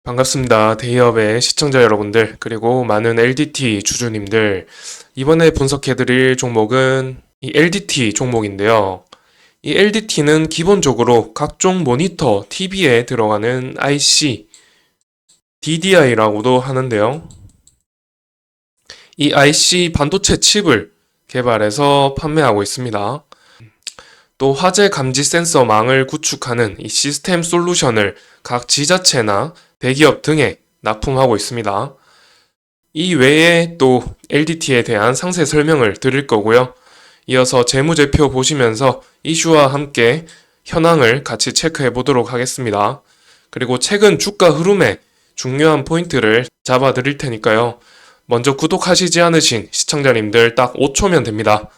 반갑습니다. 데이업의 시청자 여러분들, 그리고 많은 LDT 주주님들. 이번에 분석해드릴 종목은 이 LDT 종목인데요. 이 LDT는 기본적으로 각종 모니터, TV에 들어가는 IC, DDI라고도 하는데요. 이 IC 반도체 칩을 개발해서 판매하고 있습니다. 또 화재 감지 센서 망을 구축하는 이 시스템 솔루션을 각 지자체나 대기업 등에 납품하고 있습니다. 이 외에 또 LDT에 대한 상세 설명을 드릴 거고요. 이어서 재무제표 보시면서 이슈와 함께 현황을 같이 체크해 보도록 하겠습니다. 그리고 최근 주가 흐름의 중요한 포인트를 잡아 드릴 테니까요. 먼저 구독하시지 않으신 시청자님들 딱 5초면 됩니다.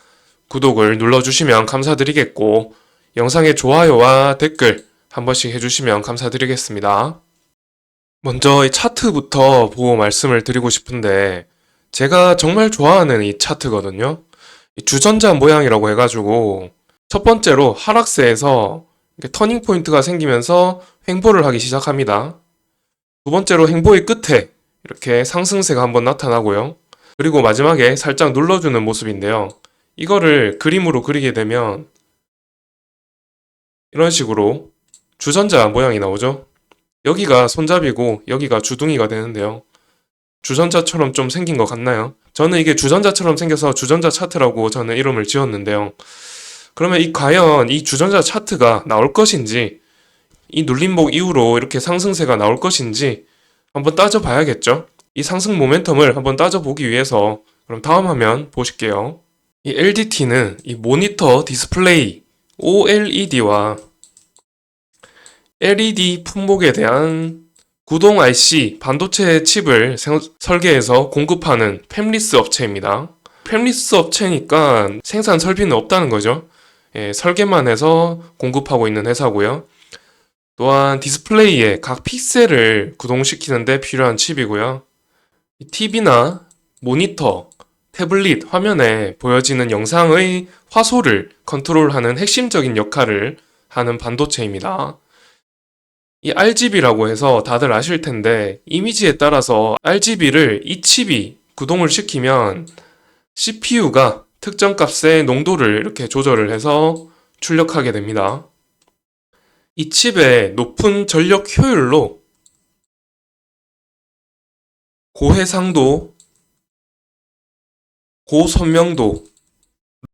구독을 눌러주시면 감사드리겠고, 영상의 좋아요와 댓글 한 번씩 해주시면 감사드리겠습니다. 먼저 이 차트부터 보고 말씀을 드리고 싶은데, 제가 정말 좋아하는 이 차트거든요. 이 주전자 모양이라고 해가지고 첫 번째로 하락세에서 터닝 포인트가 생기면서 횡보를 하기 시작합니다. 두 번째로 횡보의 끝에 이렇게 상승세가 한번 나타나고요. 그리고 마지막에 살짝 눌러주는 모습인데요. 이거를 그림으로 그리게 되면 이런 식으로 주전자 모양이 나오죠. 여기가 손잡이고 여기가 주둥이가 되는데요. 주전자처럼 좀 생긴 것 같나요? 저는 이게 주전자처럼 생겨서 주전자 차트라고 저는 이름을 지었는데요. 그러면 과연 이 주전자 차트가 나올 것인지, 이 눌림목 이후로 이렇게 상승세가 나올 것인지 한번 따져봐야겠죠? 이 상승 모멘텀을 한번 따져보기 위해서 그럼 다음 화면 보실게요. 이 LDT는 이 모니터 디스플레이 OLED와 LED 품목에 대한 구동 IC 반도체 칩을 설계해서 공급하는 팹리스 업체입니다. 팹리스 업체니까 생산 설비는 없다는 거죠. 설계만 해서 공급하고 있는 회사고요. 또한 디스플레이에 각 픽셀을 구동시키는 데 필요한 칩이고요. TV나 모니터, 태블릿 화면에 보여지는 영상의 화소를 컨트롤하는 핵심적인 역할을 하는 반도체입니다. 이 RGB라고 해서 다들 아실 텐데, 이미지에 따라서 RGB를 이 칩이 구동을 시키면 CPU가 특정 값의 농도를 이렇게 조절을 해서 출력하게 됩니다. 이 칩의 높은 전력 효율로 고해상도, 고선명도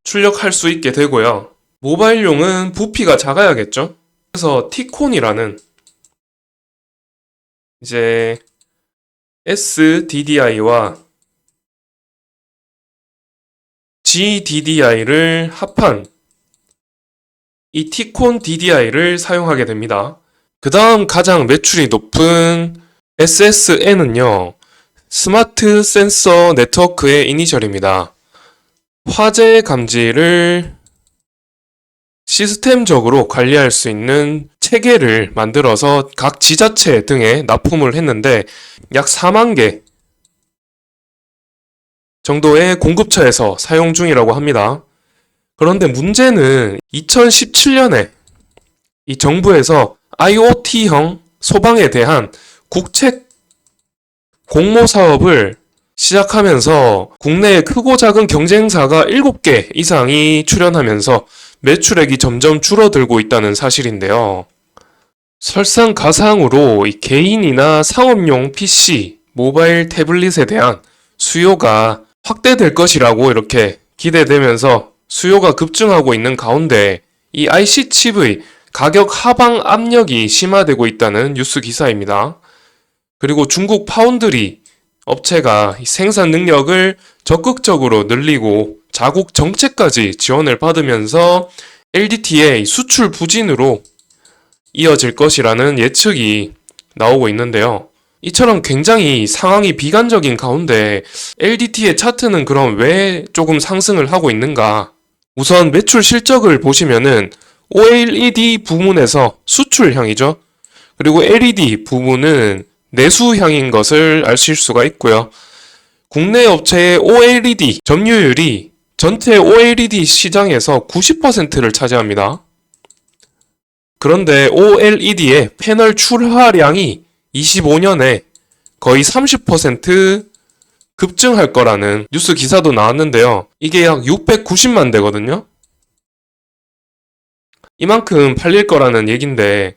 출력할 수 있게 되고요. 모바일용은 부피가 작아야겠죠? 그래서 T콘이라는 이제 SDDI와 GDDI를 합한 이 T콘 DDI를 사용하게 됩니다. 그 다음 가장 매출이 높은 SSN은요, 스마트 센서 네트워크의 이니셜입니다. 화재 감지를 시스템적으로 관리할 수 있는 체계를 만들어서 각 지자체 등에 납품을 했는데 약 4만 개 정도의 공급처에서 사용 중이라고 합니다. 그런데 문제는 2017년에 이 정부에서 IoT형 소방에 대한 국책 공모 사업을 시작하면서 국내에 크고 작은 경쟁사가 7개 이상이 출연하면서 매출액이 점점 줄어들고 있다는 사실인데요. 설상가상으로 이 개인이나 상업용 PC, 모바일 태블릿에 대한 수요가 확대될 것이라고 이렇게 기대되면서 수요가 급증하고 있는 가운데 이 IC 칩의 가격 하방 압력이 심화되고 있다는 뉴스 기사입니다. 그리고 중국 파운드리 업체가 생산 능력을 적극적으로 늘리고 자국 정책까지 지원을 받으면서 LDT의 수출 부진으로 이어질 것이라는 예측이 나오고 있는데요. 이처럼 굉장히 상황이 비관적인 가운데 LDT의 차트는 그럼 왜 조금 상승을 하고 있는가? 우선 매출 실적을 보시면은 OLED 부문에서 수출형이죠. 그리고 LED 부문은 내수형인 것을 아실 수가 있고요. 국내 업체의 OLED 점유율이 전체 OLED 시장에서 90%를 차지합니다. 그런데 OLED의 패널 출하량이 25년에 거의 30% 급증할 거라는 뉴스 기사도 나왔는데요. 이게 약 690만 대거든요. 이만큼 팔릴 거라는 얘긴데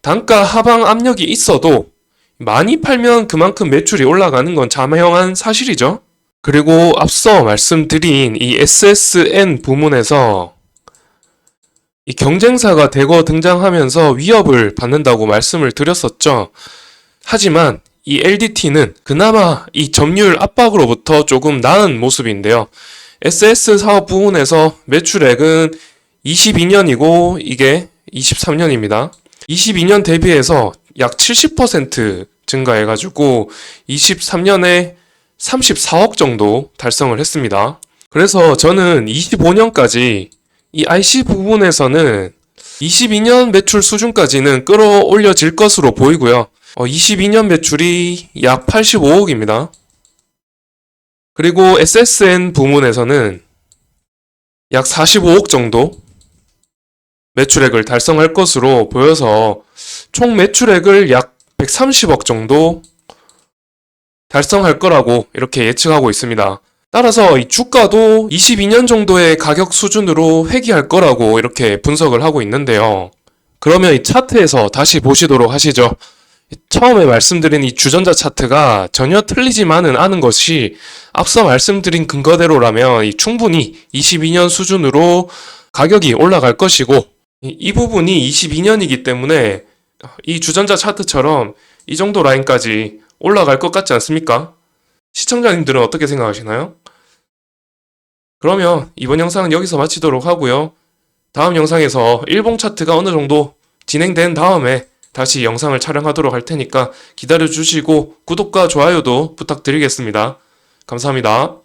단가 하방 압력이 있어도 많이 팔면 그만큼 매출이 올라가는 건 자명한 사실이죠. 그리고 앞서 말씀드린 이 SSN 부문에서 이 경쟁사가 대거 등장하면서 위협을 받는다고 말씀을 드렸었죠. 하지만 이 LDT는 그나마 이 점유율 압박으로부터 조금 나은 모습인데요. SS 사업 부문에서 매출액은 22년이고 이게 23년입니다. 22년 대비해서 약 70% 증가해가지고 23년에 34억 정도 달성을 했습니다. 그래서 저는 25년까지 이 IC 부분에서는 22년 매출 수준까지는 끌어올려질 것으로 보이고요. 22년 매출이 약 85억입니다. 그리고 SSN 부문에서는 약 45억 정도 매출액을 달성할 것으로 보여서 총 매출액을 약 130억 정도 달성할 거라고 이렇게 예측하고 있습니다. 따라서 이 주가도 22년 정도의 가격 수준으로 회귀할 거라고 이렇게 분석을 하고 있는데요. 그러면 이 차트에서 다시 보시도록 하시죠. 처음에 말씀드린 이 주전자 차트가 전혀 틀리지만은 않은 것이 앞서 말씀드린 근거대로라면 충분히 22년 수준으로 가격이 올라갈 것이고 이 부분이 22년이기 때문에 이 주전자 차트처럼 이 정도 라인까지 올라갈 것 같지 않습니까? 시청자님들은 어떻게 생각하시나요? 그러면 이번 영상은 여기서 마치도록 하고요. 다음 영상에서 일봉 차트가 어느 정도 진행된 다음에 다시 영상을 촬영하도록 할 테니까 기다려 주시고 구독과 좋아요도 부탁드리겠습니다. 감사합니다.